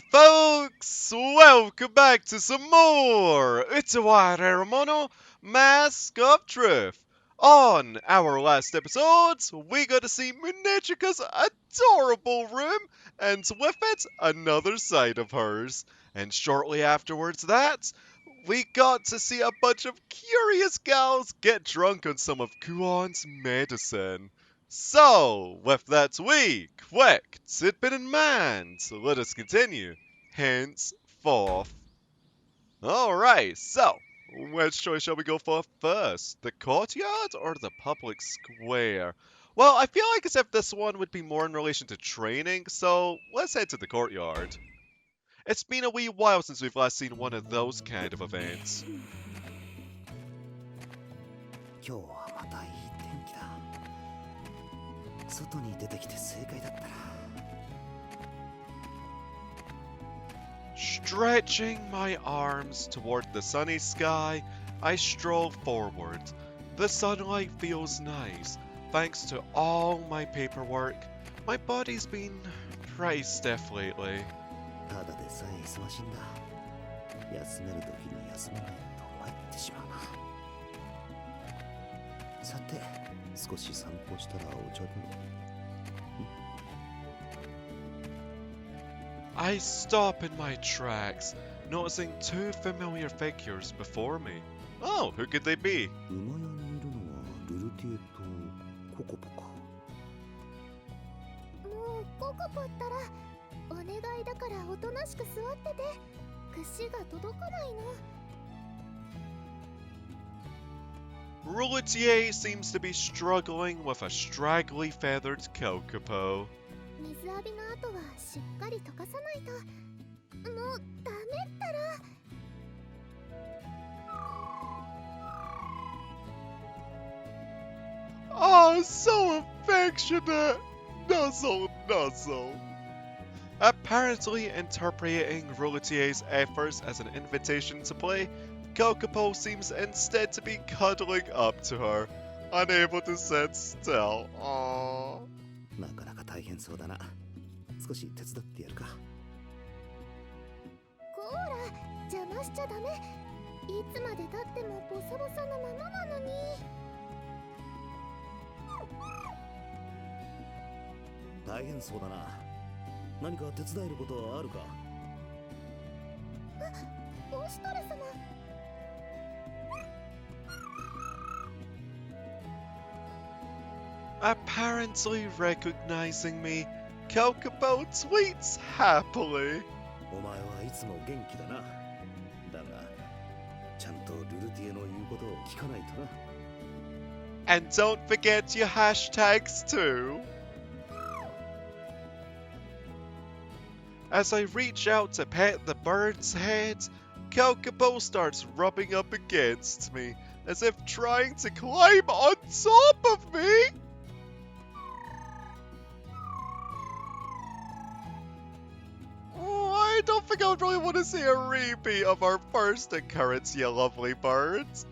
Folks, welcome back to some more Utawarerumono Mask of Truth. On our last episodes, we got to see Munechika's adorable room, and with it, another side of hers. And shortly afterwards that, we got to see a bunch of curious gals get drunk on some of Kuon's medicine. So, with that quick tidbit in mind, let us continue henceforth. Alright, so, which choice shall we go for first? The courtyard or the public square? Well, I feel like as if this one would be more in relation to training, so let's head to the courtyard. It's been a wee while since we've last seen one of those kind of events. 今日はまたいい天気だ。外に出てきて正解だったら。Stretching my arms toward the sunny sky, I stroll forward. The sunlight feels nice. Thanks to all my paperwork, my body's been pretty stiff lately. ただでさえ忙しいんだ。休める時に休まないと参ってしまうな。さて、少し散歩したらお茶でも。I stop in my tracks, noticing two familiar figures before me. Oh, who could they be? 馬屋にいるのはルルティエとココポか。もうココポったらお願いだからおとなしく座ってて。串が届かないの。Rouletier seems to be struggling with a straggly feathered kokopo. 水浴びの後はしっかり溶かさないと。もうダメったら。Oh, so affectionate! Nuzzle, nuzzle. Apparently interpreting Rouletier's efforts as an invitation to play, Kokopo seems instead to be cuddling up to her, unable to sit still. Aww. なかなか大変そうだな。少し手伝ってやるか。こーら、邪魔しちゃダメ。いつまで経ってもボサボサのままなのに。大変そうだな。何か手伝えることはあるか。オシトル様。Apparently recognizing me, Kokopo tweets happily. お前はいつも元気だな。だが、ちゃんとルルティエの言うことを聞かないとな。And don't forget your hashtags too. As I reach out to pet the bird's head, Kokopo starts rubbing up against me, as if trying to climb on top of me. Oh, I don't think I would really want to see a repeat of our first occurrence, you lovely birds.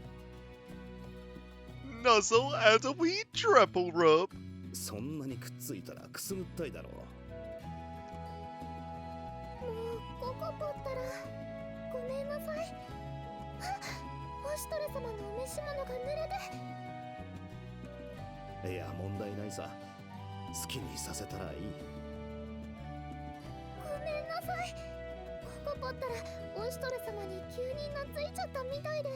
Nuzzle and a wee triple rub. そんなにくっついたらくすぐったいだろう。もうココポったらごめんなさい。オシトル様のお召し物が濡れて。いや、問題ないさ。好きにさせたらいい。ごめんなさい。ココポったらオシトル様に急に懐いちゃったみたいで。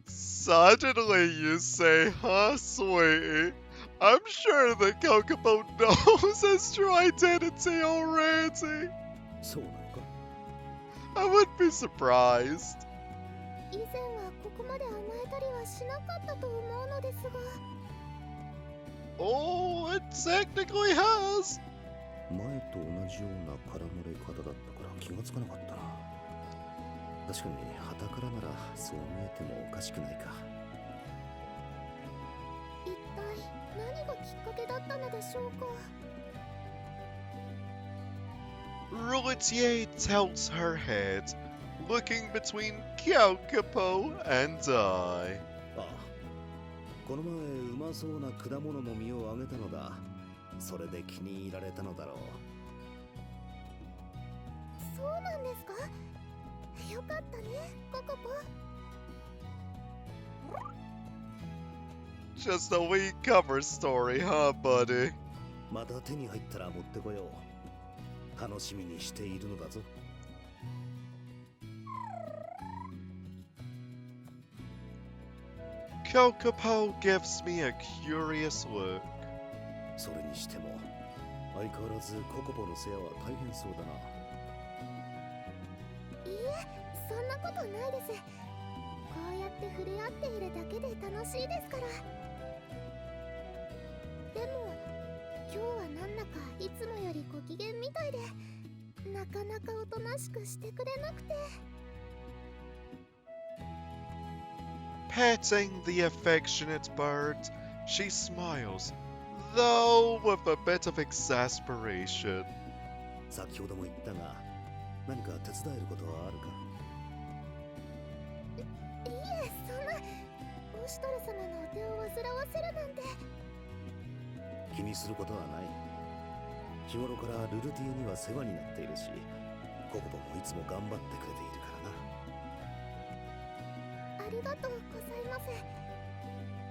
Suddenly you say, huh, sweetie? I'm sure that Kokopo knows his true identity already. そうなのか。 I wouldn't be surprised. 以前はここまで甘えたりはしなかったと思うのですが。Oh, it technically has. 前と同じような絡まれ方だったから気がつかなかったな。確かに傍からならそう見えてもおかしくないか。一体何がきっかけだったのでしょうか。Rouletier tilts her head, looking between Kokopo and I. ああ、この前うまそうな果物の実をあげたのだ。それで気に入られたのだろう。そうなんですか。よかったね、ココポ。Just a wee cover story, huh, buddy? また手に入ったら持ってこよう。楽しみにしているのだぞ。Kokopo gives me a curious look. それにしても相変わらずココポの世話は大変そうだな。いいえ、そんなことないです。こうやって触れ合っているだけで楽しいですから。でも今日はなんだかいつもよりご機嫌みたいで、なかなかおとなしくしてくれなくて。Petting the affectionate bird, she smiles, though with a bit of exasperation. 先ほども言ったが、何か手伝えることはあるか？いいえ、そんな。オシュトル様のお手を煩わせるなんて。気にすることはない。日頃からルルティエには世話になっているし、ココポもいつも頑張ってくれているからな。ありがとうございます。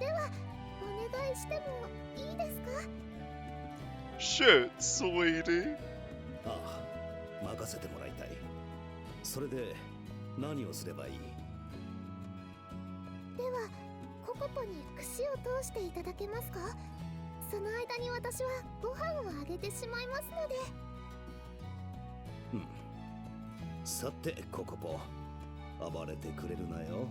ではお願いしてもいいですか？ Shoot, sweetie. ああ、任せてもらいたい。それで何をすればいい？ではココポに串を通していただけますか？その間に私はご飯をあげてしまいますので。うん。さてココポ、暴れてくれるなよ。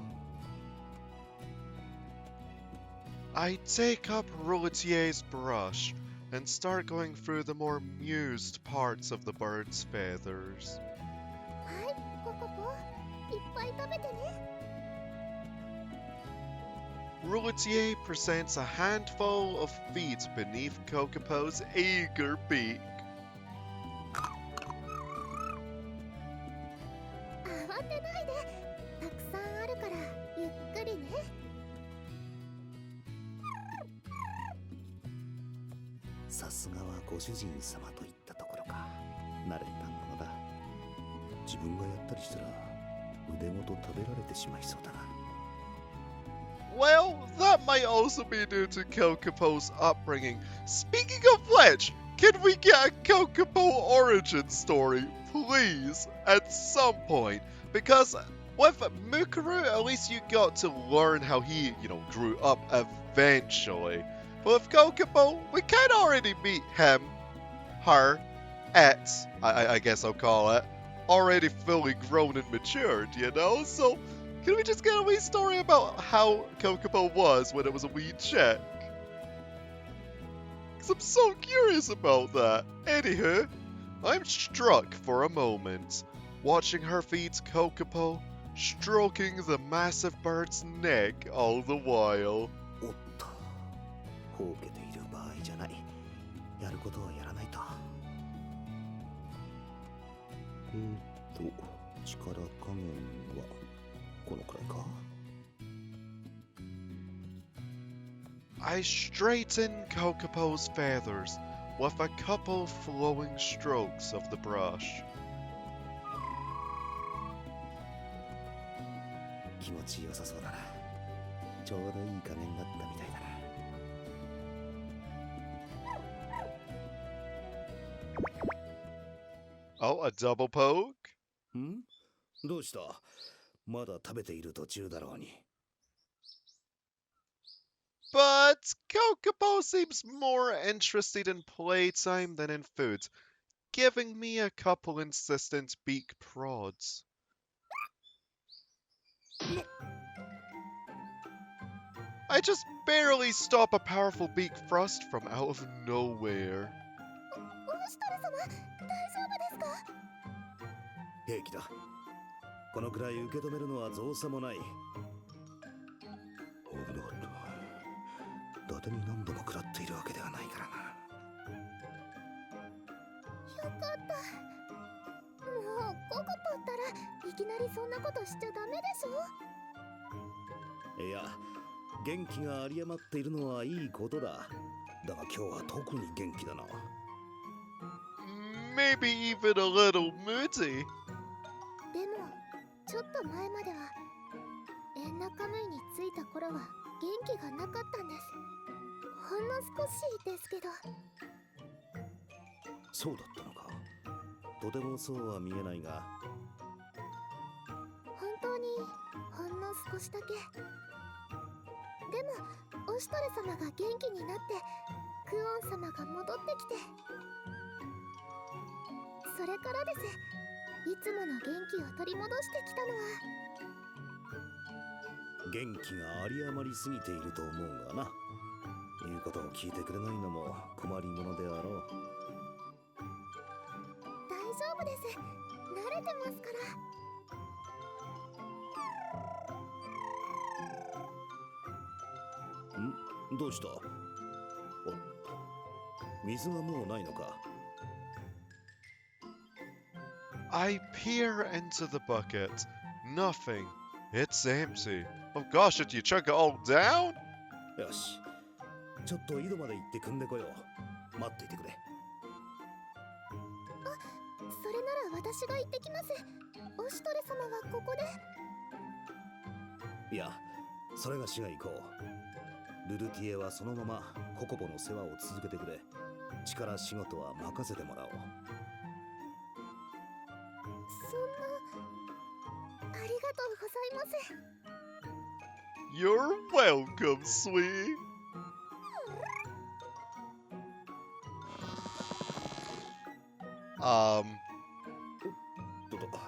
I take up Rouletier's brush and start going through the more amused parts of the bird's feathers. はい、ココポ、いっぱい食べてね。Rouletier presents a handful of feet beneath Kokopo's eager beak. 慌てないで、たくさんあるからゆっくりね。さすがはご主人様といったところか。慣れたものだ。自分がやったりしたら腕ごと食べられてしまいそうだな。Well, that might also be due to Kokopo's upbringing. Speaking of which, can we get a Kokopo origin story, please, at some point? Because with Mukuru, at least you got to learn how he, grew up eventually. But with Kokopo, we kind of already meet him, her, it, I guess I'll call it, already fully grown and matured, So, can we just get a wee story about how Kokopo was when it was a wee chick? Because I'm so curious about that. Anywho, I'm struck for a moment, watching her feed Kokopo, stroking the massive bird's neck all the while. おっと、ほうけている場合じゃない。やることはやらないと。力加減はこのくらいか。I straighten Kokopo's feathers with a couple flowing strokes of the brush. 気持ちよさそうだな。ちょうどいい加減だったみたいだな。Oh, a double poke? ん？どうした？まだ食べている途中だろうに。But Kokopo seems more interested in playtime than in food, giving me a couple insistent beak prods. I just barely stop a powerful beak thrust from out of nowhere. オシュトル様、大丈夫ですか？平気だ。このくらい受け止めるのは造作もない。危なかった。伊達に何度も食らっているわけではないからな。よかった。もうココポったらいきなりそんなことしちゃダメでしょ。いや、元気が有り余っているのはいいことだ。だが今日は特に元気だな。Maybe even a little moody. ちょっと前まではエンナカムイに着いた頃は元気がなかったんです。ほんの少しですけど。そうだったのか。とてもそうは見えないが。本当にほんの少しだけ。でもオシュトレ様が元気になってクオン様が戻ってきて、それからです。いつもの元気を取り戻してきたのは。元気が有り余りすぎていると思うがな。言うことを聞いてくれないのも困りものであろう。大丈夫です。慣れてますから。どうした？お、水がもうないのか。I peer into the bucket. Nothing. It's empty. Oh gosh, did you chug it all down? よし。ちょっと井戸まで行って汲んでこよう。待っていてくれ。それなら私が行ってきます。オシュトレ様はここで。いや、それがしが行こう。ルルティエはそのままココボの世話を続けてくれ。力仕事は任せてもらおう。そんな、ありがとうございます。You're welcome, sweet.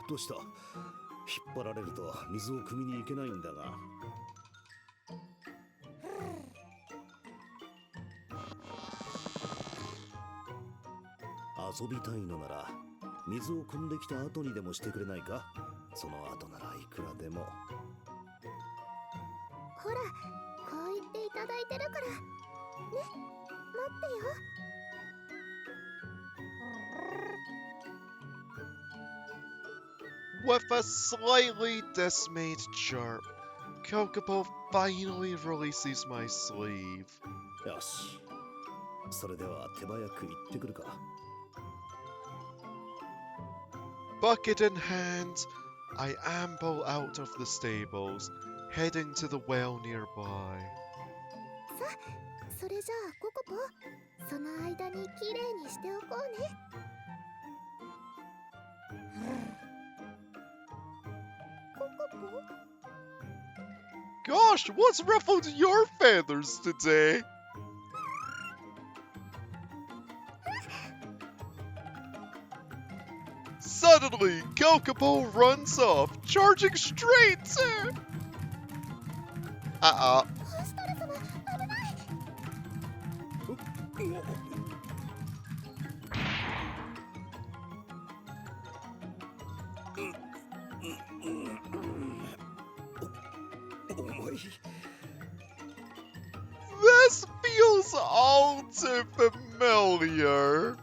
どうした？引っ張られると水を汲みに行けないんだが。遊びたいのなら水を汲んできた後にでもしてくれないか？その後ならいくらでも。ほら、こう言っていただいてるからね。待ってよ。With a slightly dismayed chirp, Kokobo finally releases my sleeve. よし。それでは手早く行ってくるか。Bucket in hand, I amble out of the stables, heading to the well nearby. さあ、それじゃあココポ、その間にきれいにしておこうね。ココポ？ Gosh, what's ruffled your feathers today? Suddenly, Kokopo runs off, charging straight to... オシュトレ様、危ない。重い。This feels all too familiar.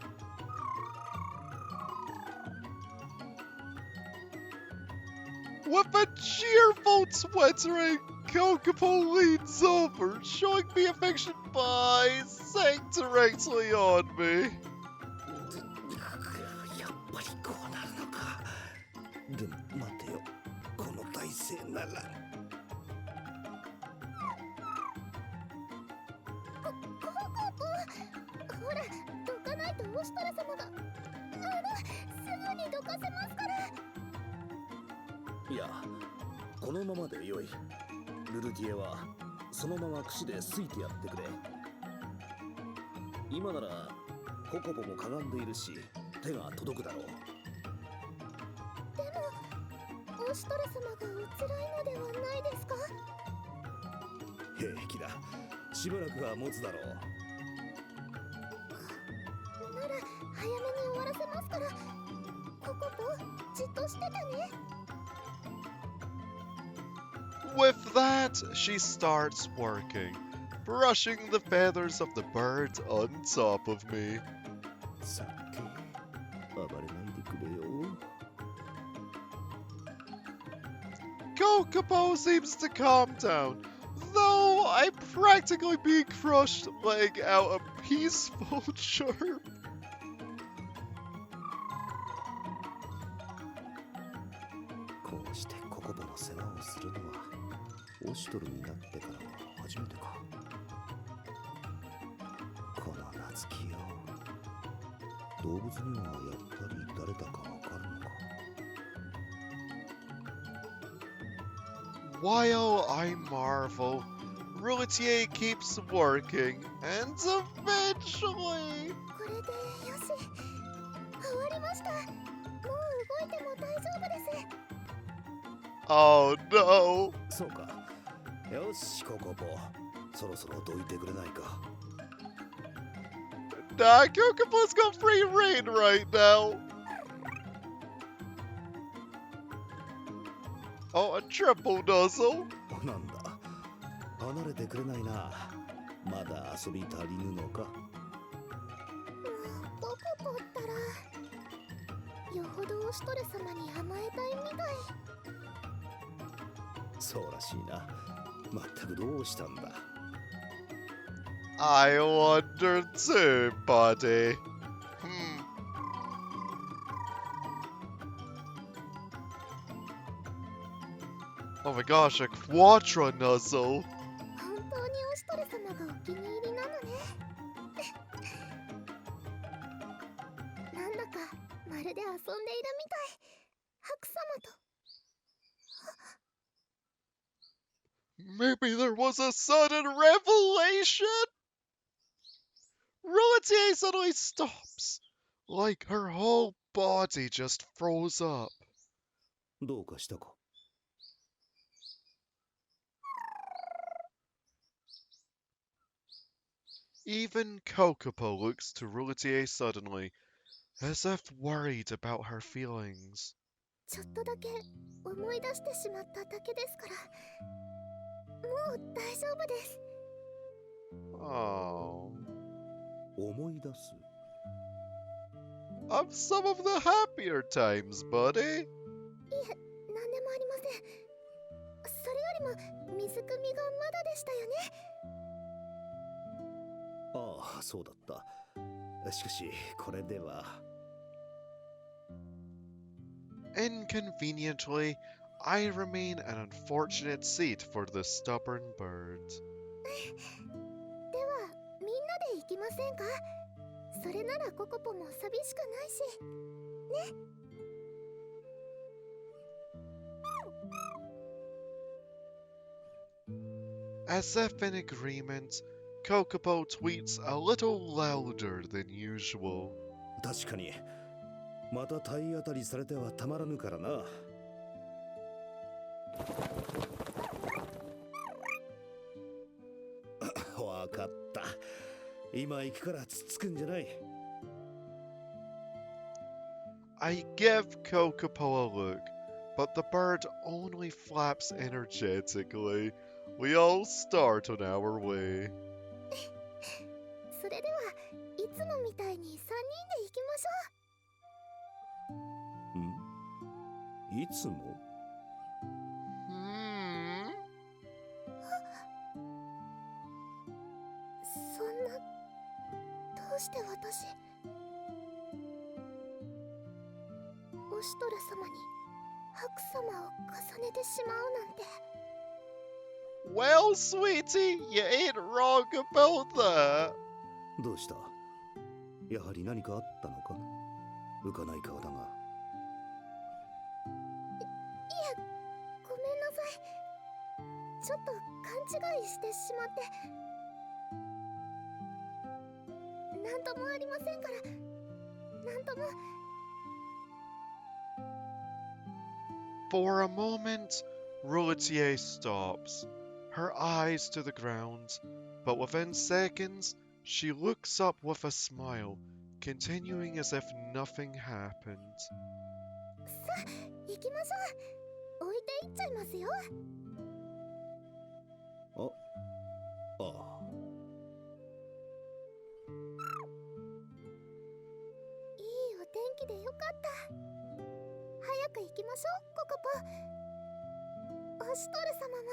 With a cheerful twittering, Kokopo leans over, showing me affection by saying directly on me. やっぱりこうなるのか。でも待てよ、この体勢なら。ココポ、ほら、どかないとオシュトレ様が。すぐにどかせますから。いや、このままでよい。ルルティエはそのまま櫛ですいてやってくれ。今ならココボもかがんでいるし手が届くだろう。でもオシュトレ様がお辛いのではないですか？平気だ。しばらくは持つだろう。なら早めに終わらせますから。ココポ、じっとしててね。With that, she starts working, brushing the feathers of the bird on top of me. さて、暴れないでくれよ。Kokopo seems to calm down, though I'm practically being crushed, letting out a peaceful chirp. こうしてコココポの世話をするのはオシュトルになってからは初めてか。この夏希よ、動物にはやっぱり誰だかわかるのか。 While I marvel, Routier keeps working, and eventually... これでよし、終わりました。もう動いても大丈夫です。 Oh no! そうか。よしココポ、そろそろどいてくれないか。 Nah, Kokopo's got free reign right now! Oh, a triple nuzzle! なんだ、離れてくれないな。まだ遊び足りぬのか。もうココポったらよほどオシュトル様に甘えたいみたい。そうらしいな。まったくどうしたんだ。 I wonder too, buddy. Oh my gosh, a quadra nuzzle! 本当にオシュトル様がお気に入りなのね。なんだかまるで遊んでいるみたい。ハク様と。 Maybe there was a sudden revelation? Routier suddenly stops, like her whole body just froze up. どうかしたか。 Even Kokopo looks to Routier suddenly, as if worried about her feelings. ちょっとだけ思い出してしまっただけですから、もう大丈夫です。 Oh. 思い出す。 Of some of the happier times, buddy. いえ、何でもありません。それよりも水汲みがまだでしたよね。ああ、そうだった。しかしこれでは。 Inconveniently, I remain an unfortunate seat for the stubborn bird. ではみんなで行きませんか。それならココポも寂しくないしね。 As if in agreement, Kokopo tweets a little louder than usual. 確かにまた体当たりされてはたまらぬからな。わかった。今行くからつっつくんじゃない。 I give Kokopo a look, but the bird only flaps energetically. We all start on our way. それではいつもみたいに3人で行きましょう。ん？いつも？ そんな、どうして私オシュトル様にハク様を重ねてしまうなんて。 Well, sweetie, you ain't wrong about that. どうした？やはり何かあったのか？浮かない顔だが。いえ、ごめんなさい。ちょっと勘違いしてしまって。なんともありませんから。なんとも。 For a moment, Routier stops, her eyes to the ground, but within seconds, she looks up with a smile, continuing as if nothing happened. さあ、行きましょう。置いていっちゃいますよ。ああ。いいお天気でよかった。早く行きましょう、ココポ。オシュトル様も。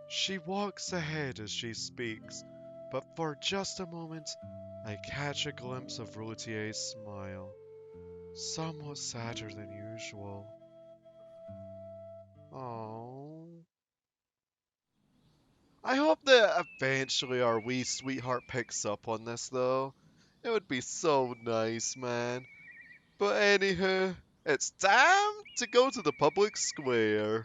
She walks ahead as she speaks, but for just a moment, I catch a glimpse of Routier's smile. somewhat sadder than usual. Oh. I hope that eventually our wee sweetheart picks up on this, though. It would be so nice, man. But anywho, it's time to go to the public square.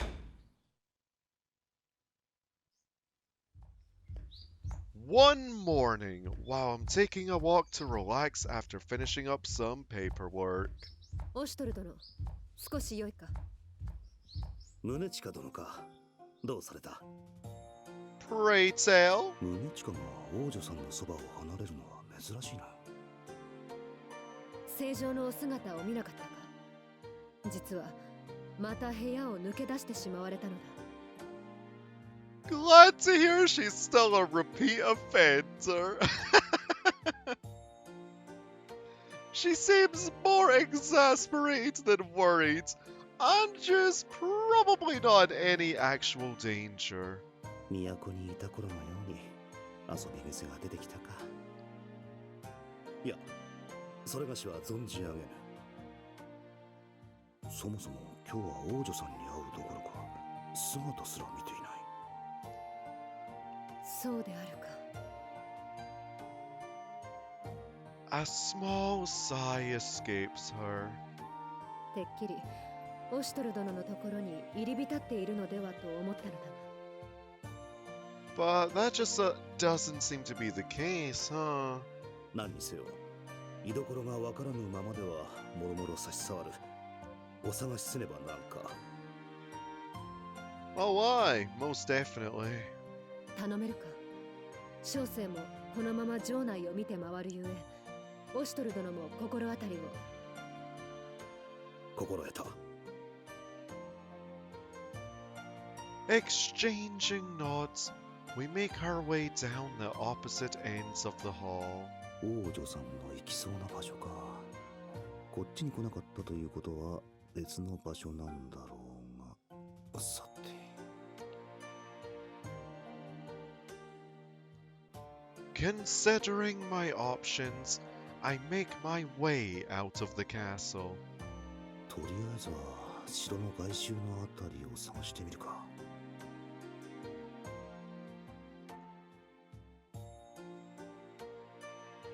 One morning, while I'm taking a walk to relax after finishing up some paperwork. オシトル殿、少し良いか。宗近殿か。どうされた？ Pray tell. 宗近が王女さんのそばを離れるのは珍しいな。正常のお姿を見なかったか。実はまた部屋を抜け出してしまわれたのだ。Glad to hear she's still a repeat offender. She seems more exasperated than worried. Anju's probably not in any actual danger. 都にいた頃のように遊び癖が出てきたか。いや、それがしは存じ上げぬ。そもそも今日は王女さんに会うどころか姿すら見ていない。そうであるか。A small sigh escapes her. てっきりオシトル殿のところに入り浸っているのではと思ったのだが。But that just doesn't seem to be the case, huh? 何にせよ、居所がわからぬままではもろもろ差し障る。お探しせねばなんか。Oh, why? Most definitely. 頼めるか。小生もこのまま城内を見て回るゆえ、オシトル殿も心当たりを。心得た。Exchanging nods, we make our way down the opposite ends of the hall. 王女さんの行きそうな場所か。こっちに来なかったということは別の場所なんだろうが。さて。Considering my options, I make my way out of the castle. とりあえずは城の外周のあたりを探してみるか。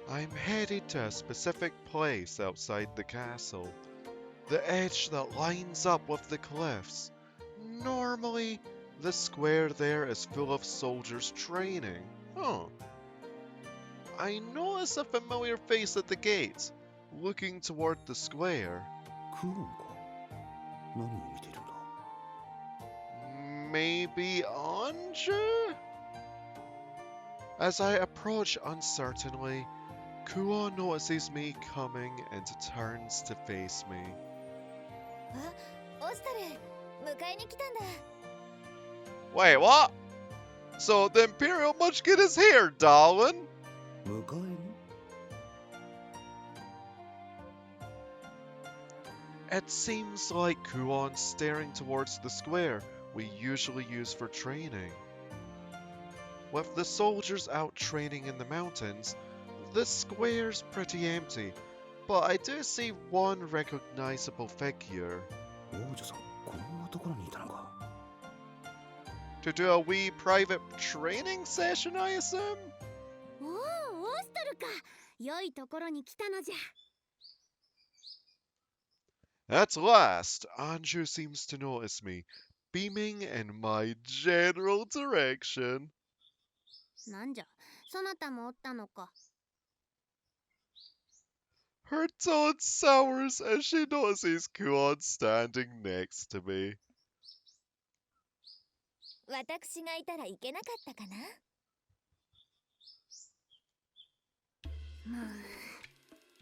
I'm headed to a specific place outside the castle. The edge that lines up with the cliffs. Normally, the square there is full of soldiers training. Huh. I notice a familiar face at the gate, looking toward the square. クオンか。何を見ているんだ？ Maybe Anju? As I approach uncertainly, Kuon notices me coming and turns to face me. あ、オシトル、迎えに来たんだ。 Wait, what? So the Imperial Munchkin is here, darling? 迎えに？ It seems like Kuon's staring towards the square we usually use for training. With the soldiers out training in the mountains, the square's pretty empty, but I do see one recognizable figure. 王女さん、こんなところにいたのか。To do a wee private training session, I assume? おお、オシトルか。良いところに来たのじゃ。At last, Anju seems to notice me, beaming in my general direction. なんじゃ、そなたもおったのか。Her tone sours as she notices Kuon standing next to me. 私がいたらいけなかったかな。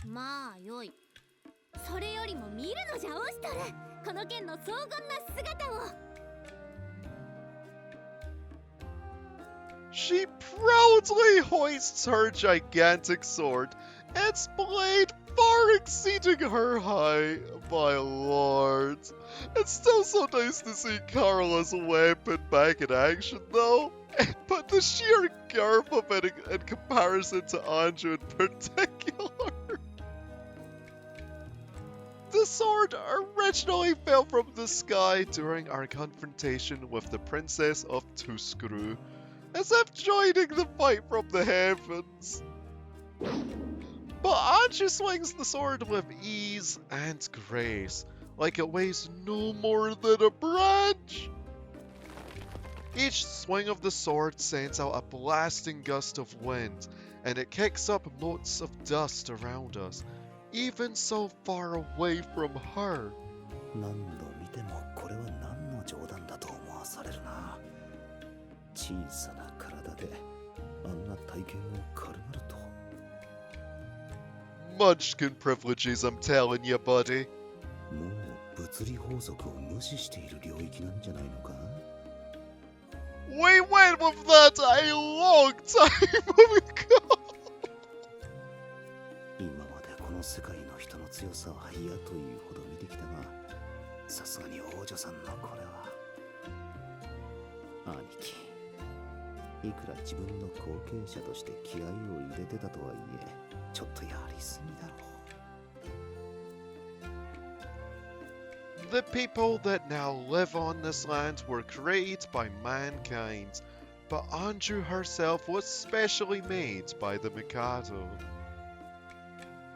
まあよい。それよりも見るのじゃ、オシトル。この剣の荘厳な姿を。She proudly hoists her gigantic sword, its blade far exceeding her height. My lord. It's still so nice to see Carla's weapon back in action, though. But the sheer girth of it in comparison to Anju in particular. sword originally fell from the sky during our confrontation with the Princess of Tuskuru, as if joining the fight from the heavens. But Anju swings the sword with ease and grace, like it weighs no more than a branch. Each swing of the sword sends out a blasting gust of wind, and it kicks up motes of dust around us, even so far away from her. 何度見てもこれは何の冗談だと思わされるな。小さな体であんな体験を軽々と。Munchkin privileges, I'm telling you, buddy. もう物理法則を無視している領域なんじゃないのか? We went with that a long time ago. 今までこの世界の人の強さは嫌というほど見てきたが、さすがに王女さんのこれは。兄貴、いくら自分の後継者として気合を入れてたとはいえ、ちょっとやりすぎだろう。The people that now live on this land were created by mankind, but Anju herself was specially made by the Mikado.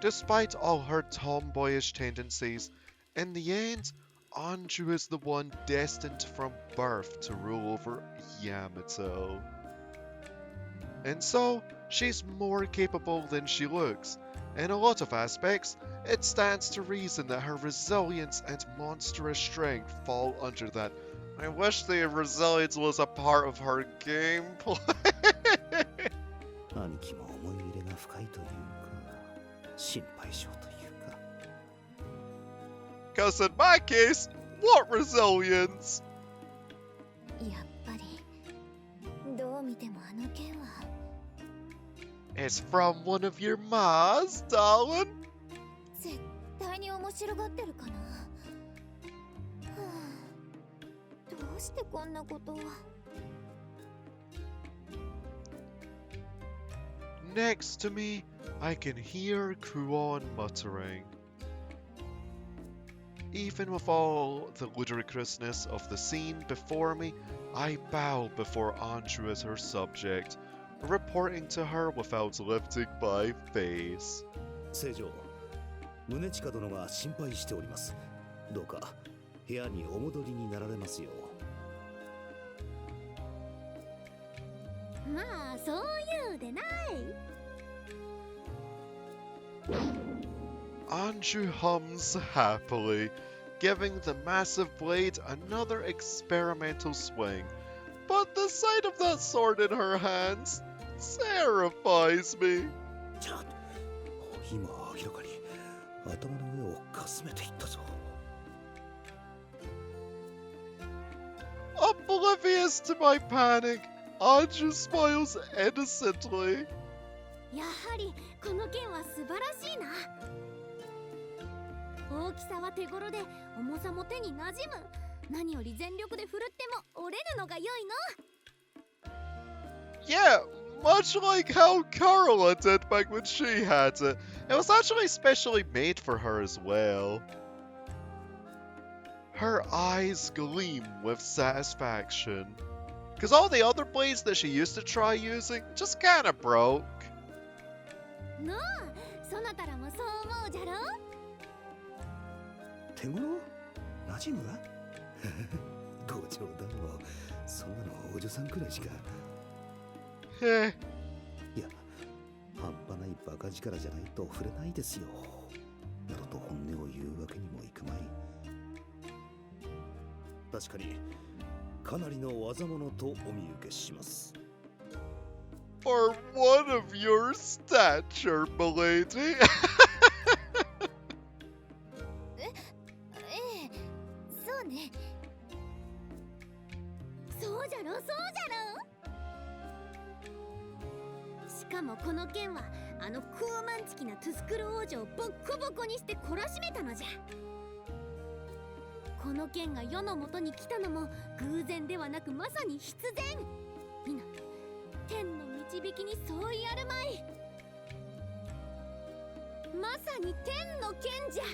Despite all her tomboyish tendencies, in the end, Anju is the one destined from birth to rule over Yamato. And so, she's more capable than she looks. In a lot of aspects, it stands to reason that her resilience and monstrous strength fall under that. I wish the resilience was a part of her gameplay. 兄貴も思い入れが深いというか、心配性というか。Cause in my case, what resilience? やっぱりどう見てもあの剣は It's from one of your mas, darling. 絶対に面白がってるかな。はあ、どうしてこんなことを。Next to me, I can hear Kuon muttering. Even with all the ludicrousness of the scene before me, I bow before Anju as her subject, reporting to her without lifting my face. 聖女、宗近殿が心配しております。どうか部屋にお戻りになられますよう。まあそういうでない。Anju hums happily, giving the massive blade another experimental swing. But the sight of that sword in her hands terrifies me. 今明らかに頭の上をかすめていったぞ。Oblivious to my panic, Anju smiles innocently. やはりこの剣は素晴らしいな。大きさは手頃で重さも手に馴染む。何より全力で振るっても折れるのが良いの。 Yeah, much like how Carla did back when she had it. It was actually specially made for her as well. Her eyes gleam with satisfaction. Because all the other blades that she used to try using just kinda broke. なあ、そなたらもそう思うじゃろ。手頃？馴染む？ご冗談を。そんなのお嬢さんくらいしか。Heh. いや、半端ないバカ力じゃないと触れないですよ。などと本音を言うわけにもいくまい。確かにかなりの技物とお見受けします。For one of your stature, milady. そうね。そうじゃろ、そうじゃろ。しかもこの剣はあの高慢ちきなトゥスクル王女をボッコボコにして懲らしめたのじゃ。この剣が世の元に来たのも偶然ではなくまさに必然。みな天の導きに相違あるまい。まさに天の剣じゃ。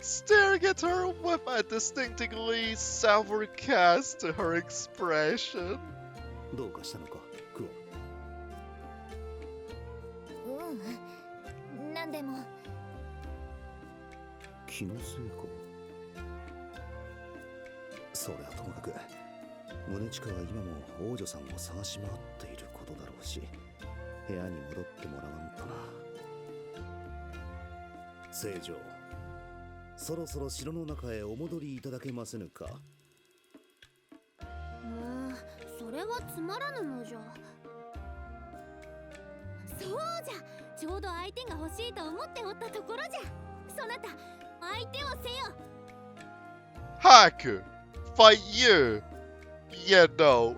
staring at her with a distinctly sarcastic to her expression. どうかしたのか、クオン。なんでも。気のせいか。それはともかく、宗近は今も王女さんを探し回っていることだろうし、部屋に戻ってもらわんとな。聖女、そろそろ城の中へお戻りいただけませぬか。それはつまらぬのじゃ。そうじゃ、ちょうど相手が欲しいと思っておったところじゃ。そなた、相手をせよ。Haku, fight you. Yeah, no.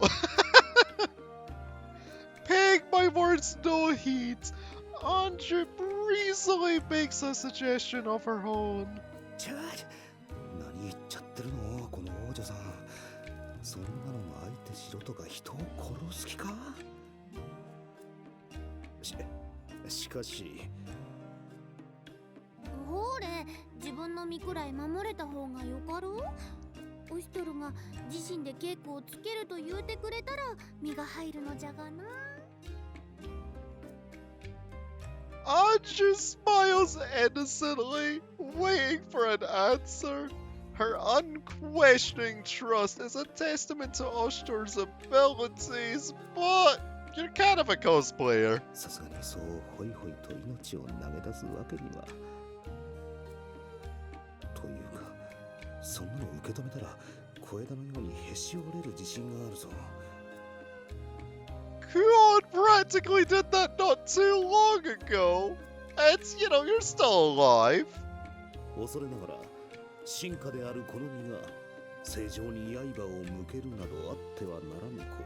Paying my words no heed, Anju breezily makes a suggestion of her own. ちゃ何言っちゃってるの、この王女さん。そんなのが相手しろとか人を殺す気か。しかし。ほれ、自分の身くらい守れた方がよかろう。オシトルが自身で稽古をつけると言うてくれたら身が入るのじゃがな。Anju smiles innocently, waiting for an answer. Her unquestioning trust is a testament to Oshtor's abilities, but you're kind of a cosplayer. さすがにそうホイホイと命を投げ出すわけには。というか、そんなの受け止めたら小枝のようにへし折れる自信があるぞ。Kuon practically did that not too long ago. And, you're still alive. 恐れながら進化であるこの身が正常に刃を向けるなどあってはならぬこ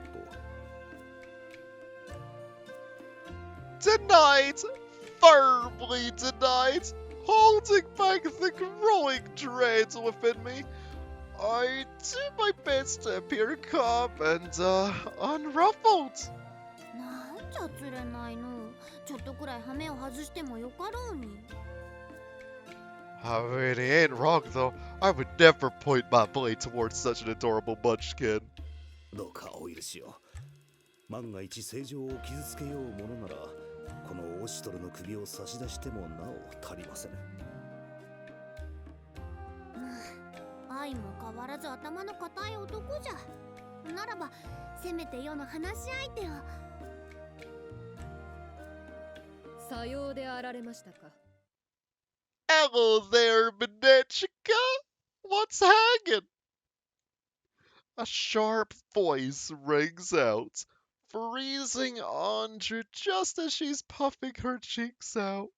と。Denied! Firmly denied! Holding back the growing dread within me. I do my best to appear calm and, unruffled. なんじゃ釣れないの。ちょっとくらい羽目を外してもよかろうに。I mean, he ain't wrong though. I would never point my blade towards such an adorable munchkin. どうかお許しを。万が一正常を傷つけようものなら、このオシトルの首を差し出してもなお足りません。愛も変わらず頭の固い男じゃ。ならば、せめて世の話し相手を。さようであられましたか。Hello there, Minechika! What's hanging? A sharp voice rings out, freezing Anju just as she's puffing her cheeks out.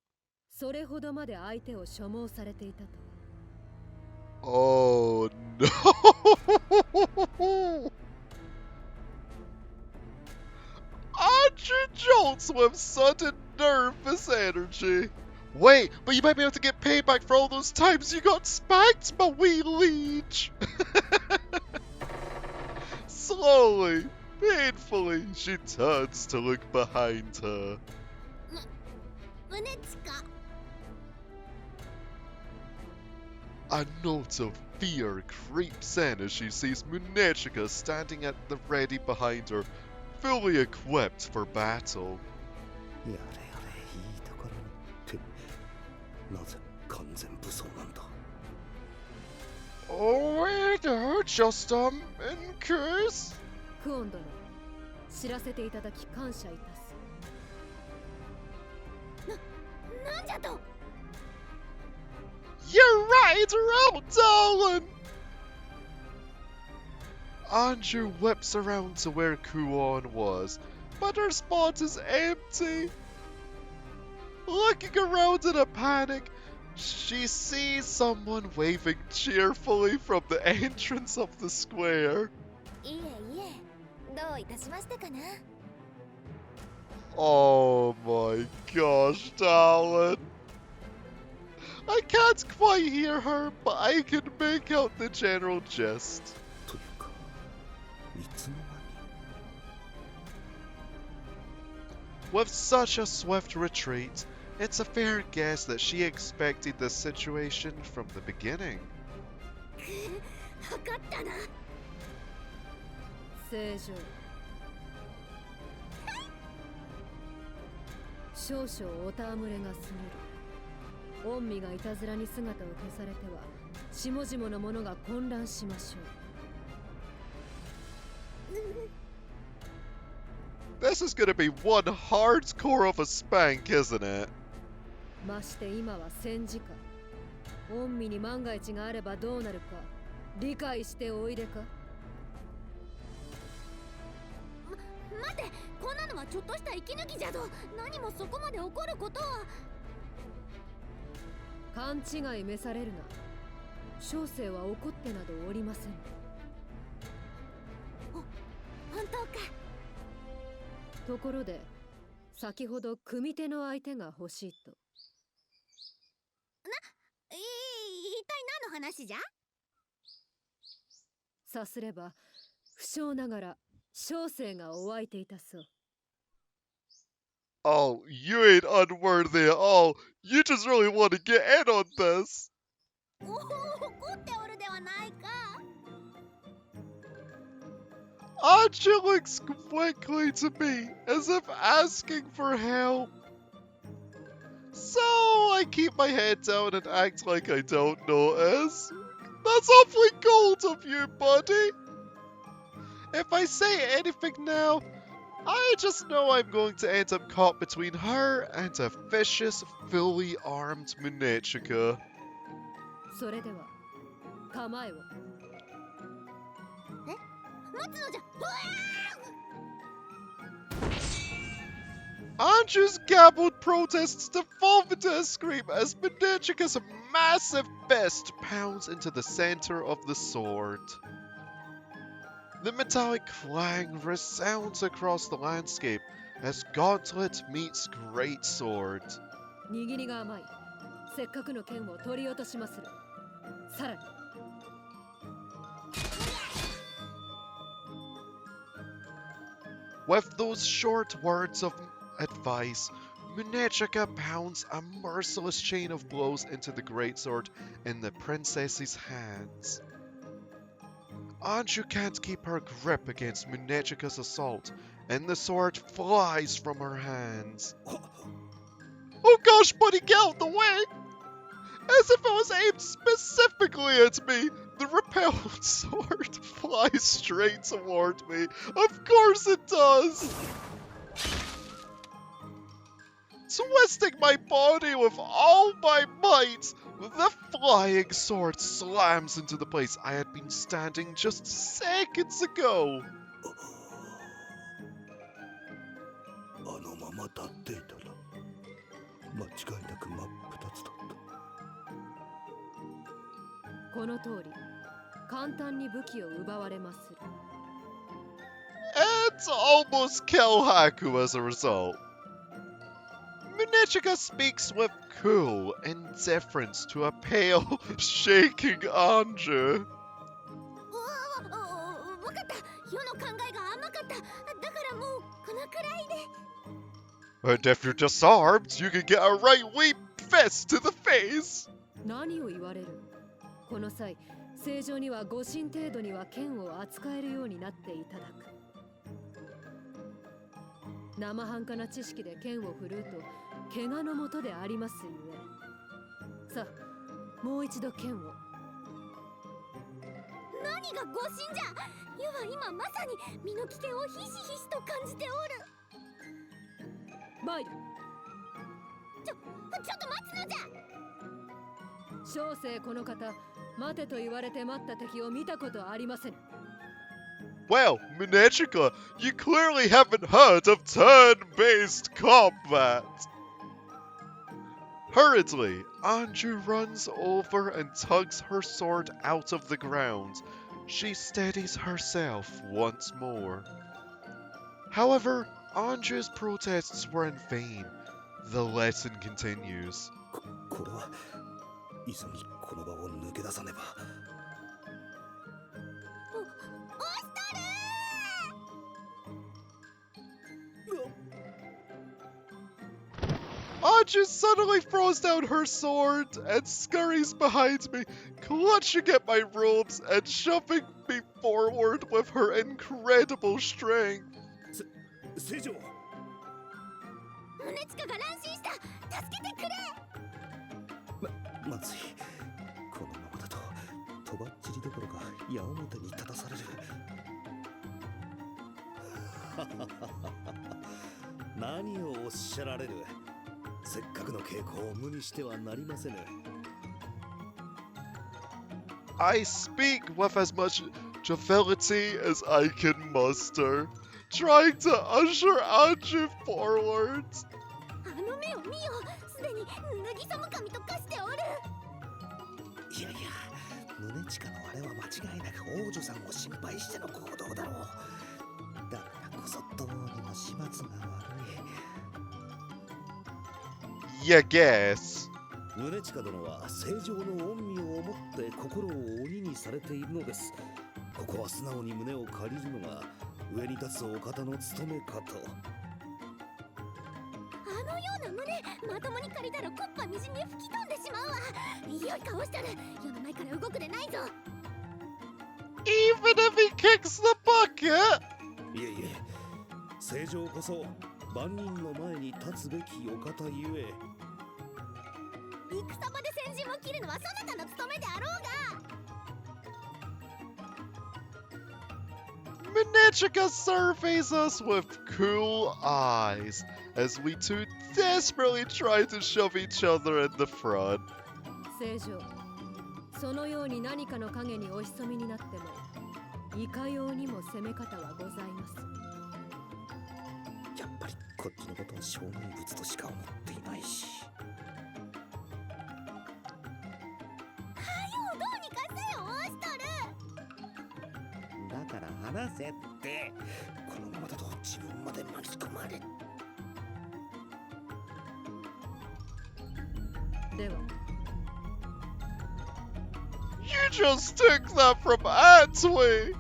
それほどまで相手を所望されていたと。Oh no! Anju jolts with sudden nervous energy. Wait, but you might be able to get payback for all those times you got spanked, my wee liege! Slowly, painfully, she turns to look behind her. 宗近。A note of fear creeps in as she sees Munechika standing at the ready behind her, fully equipped for battle. やれやれ、いいところにってなぜ完全武装なんだ。Oh, wait, just in case. クオン殿、知らせていただき感謝いたす。なんじゃと。You're right, around, darling! Anju whips around to where Kuon was, but her spot is empty. Looking around in a panic, she sees someone waving cheerfully from the entrance of the square. いえいえ、どういたしましてかな。Oh my gosh, darling. I can't quite hear her, but I can make out the general gist. というか、いつの間に。With such a swift retreat, It's a fair guess that she expected this situation from the beginning. 分かったな。正常。少々お戯れが過ぎる。御身がいたずらに姿を消されては下々の者が混乱しましょう。 This is gonna be one hardcore of a spank, isn't it? まして今は戦時下。御身に万が一があればどうなるか理解しておいでか。待て、こんなのはちょっとした息抜きじゃぞ。何もそこまで怒ることは。勘違い召されるな。小生は怒ってなどおりません。本当か。ところで先ほど組手の相手が欲しいと。一体何の話じゃ。さすれば不詳ながら小生がお相手いたそう。Oh, you ain't unworthy at all. You just really want to get in on this. おお、怒っておるではないか。Anju looks quickly to me, as if asking for help. So I keep my head down and act like I don't notice. That's awfully cold of you, buddy. If I say anything now, I just know I'm going to end up caught between her and a vicious, fully armed Munechika. それでは構えを。待つのじゃ。Anju's gabbled protests devolve into a scream as Munechika's massive fist pounds into the center of the sword. The metallic clang resounds across the landscape as gauntlet meets great sword. 握りが甘い。せっかくの剣を取り落としまする。さらに。With those short words of advice, Munechika pounds a merciless chain of blows into the greatsword in the princess's hands. Anju can't keep her grip against Munechika's assault, and the sword flies from her hands. Oh gosh, buddy, get out the way! As if it was aimed specifically at me, the repelled sword flies straight toward me. Of course it does! Twisting my body with all my might, the flying sword slams into the place I had been standing just seconds ago. あのまま立っていたら間違いなく真っ二つだった。この通り簡単に武器を奪われまする。 And almost kill Haku as a result. Munechika speaks with cool indifference to a pale, shaking Anju. 分かった。世の考えが甘かった。だからもうこのくらいで。 And if you're disarmed, you can get a right wee fist to the face. 何を言われる。この際正常には誤信程度には剣を扱えるようになっていただく。生半可な知識で剣を振るうと怪我のもとでありますゆえ。さあもう一度剣を。何が誤信じゃ。世は今まさに身の危険をひしひしと感じておる。参る。ちょっと待つのじゃ。小生この方、待てと言われて待った敵を見たことはありません。Well, Munechika, you clearly haven't heard of turn-based combat. Hurriedly, Anju runs over and tugs her sword out of the ground. She steadies herself once more. However, Anju's protests were in vain. The lesson continues. これは急ぎこの場を抜け出さねば。Anju suddenly throws down her sword and scurries behind me, clutching at my robes and shoving me forward with her incredible strength. 聖女、宗近が乱心した。助けてくれ。まずい。このままだととばっちりどころか矢面に立たされる。何をおっしゃられる。せっかくの稽古を無にしてはなりませぬ。I speak with as much joviality as I can muster, trying to usher Anju forwards. あの目を見よ。すでに渚守と化しておる。いやいや、宗近のあれは間違いなく王女さんを心配しての行動だろう。だからこそどうにも始末が悪い。You guess. 宗近殿は正常の恩義を思って心を鬼にされているのです。ここは素直に胸を借りるのが上に立つお方の務めかと。あのような胸、まともに借りたらコッパみじんに吹き飛んでしまうわ。良い顔したら世の前から動くでないぞ。Even if he kicks the bucket? いえいえ、正常こそ万人の前に立つべきお方ゆえ。戦場で先陣を切るのはそなたの務めであろうが。Minechika surveys us with cool eyes as we two desperately try to shove each other in the front. 聖女、そのように何かの影にお潜みになってもいかようにも攻め方はございます。やっぱりこっちのことは障害物としか思っていないし。どうにかせよ、オーシトル。だから話せって。このままだと自分まで巻き込まれ。では You just took that from Antwi!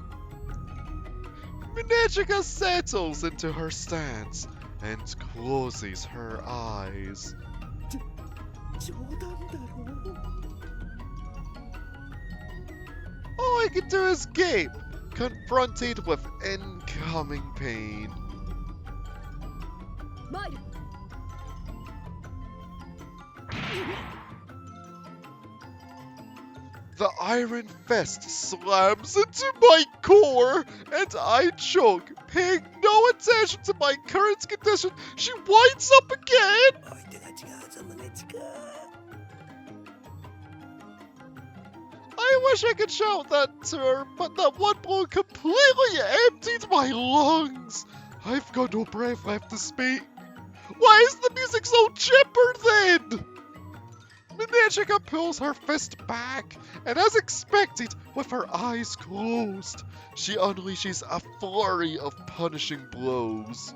Minechika settles into her stance and closes her eyes. 冗談だろう。All I can do is gape, confronted with incoming pain. 参る。 The iron fist slams into my core, and I choke, paying no attention to my current condition. She winds up again! 相手が違うぞ、宗近。I wish I could shout that to her, but that one blow completely emptied my lungs. I've got no breath left to speak. Why is the music so chipper then? Minechika pulls her fist back, and as expected, with her eyes closed, she unleashes a flurry of punishing blows.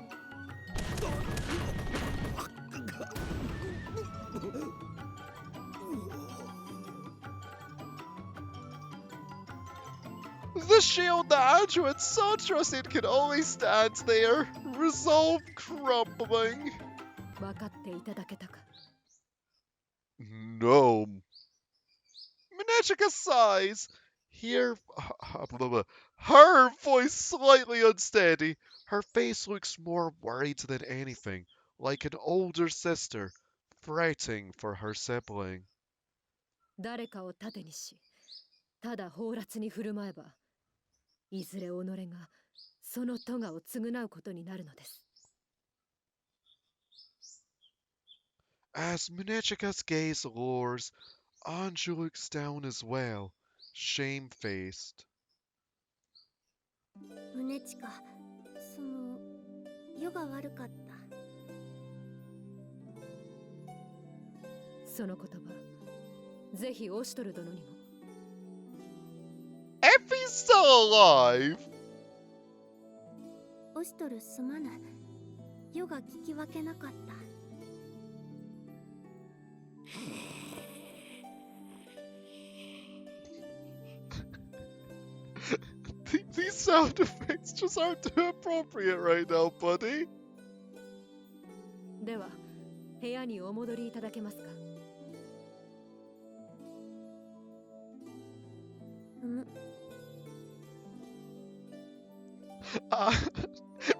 The shield that Anju had so trusted could only stand there, resolve crumbling. 分かっていただけたか。 No. Minechika sighs. Her voice slightly unsteady. Her face looks more worried than anything, like an older sister, fretting for her sibling. 誰かを盾にし、ただ放埓に振る舞えば、いずれ己がその咎を償うことになるのです。 As Minechika's gaze lowers, Anju looks down as well, shamefaced. 宗近、世が悪かった。その言葉、ぜひオシュトル殿にも。 If he's still alive! オシトルすまぬ。世が聞き分けなかった。 These sound effects just aren't too appropriate right now, buddy. では、部屋にお戻りいただけますか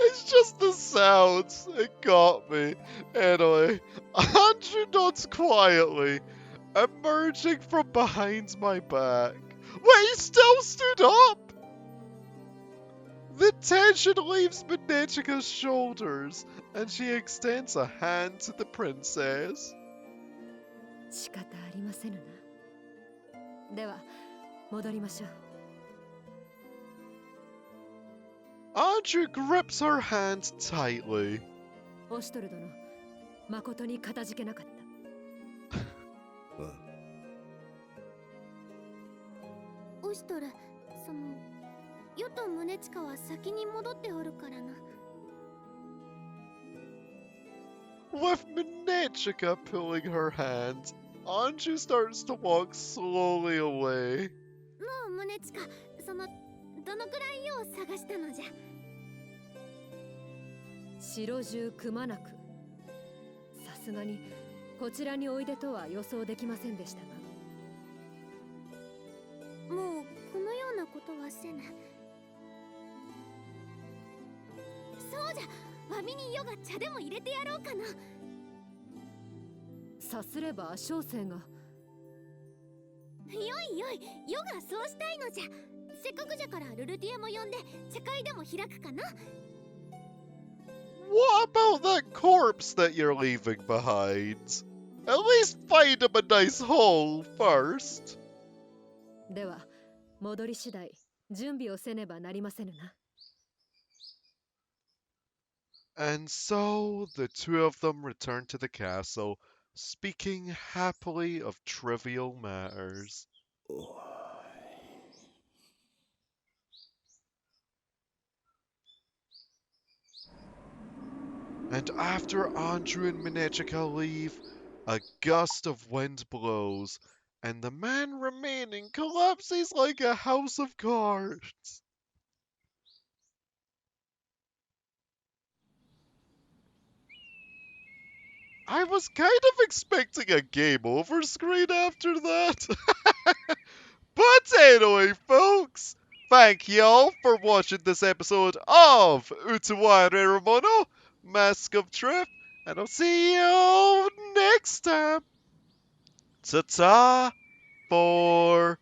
？It's just the sounds. It got me. Anyway, Anju nods quietly, emerging from behind my back. Wait, he still stood up! The tension leaves Minechika's shoulders, and she extends a hand to the princess. 仕方ありませぬな。では、戻りましょう。Anju grips her hand tightly. オシュトル殿、誠にかたじけなかった。オシュトル、ヨと宗近は先に戻っておるからな。With Minechika pulling her hand, Anju starts to walk slowly away. もう宗近、どのくらいよう探したのじゃ。城中くまなく。さすがにこちらにおいでとは予想できませんでしたが。もうこのようなことはせぬ。そうじゃ、わびに余が茶でも入れてやろうかな。さすれば小生が。よいよい、余がそうしたいのじゃ。せっかくじゃからルルティエも呼んで茶会でも開くかな。What about that corpse that you're leaving behind? At least find him a nice hole first. では、戻り次第、準備をせねばなりませぬな。And so the two of them return to the castle, speaking happily of trivial matters. And after Anju and Minechika leave, a gust of wind blows, and the man remaining collapses like a house of cards. I was kind of expecting a game over screen after that. But anyway, folks, thank y'all for watching this episode of Utawarerumono, Mask of Truth, and I'll see you next time. Ta-ta for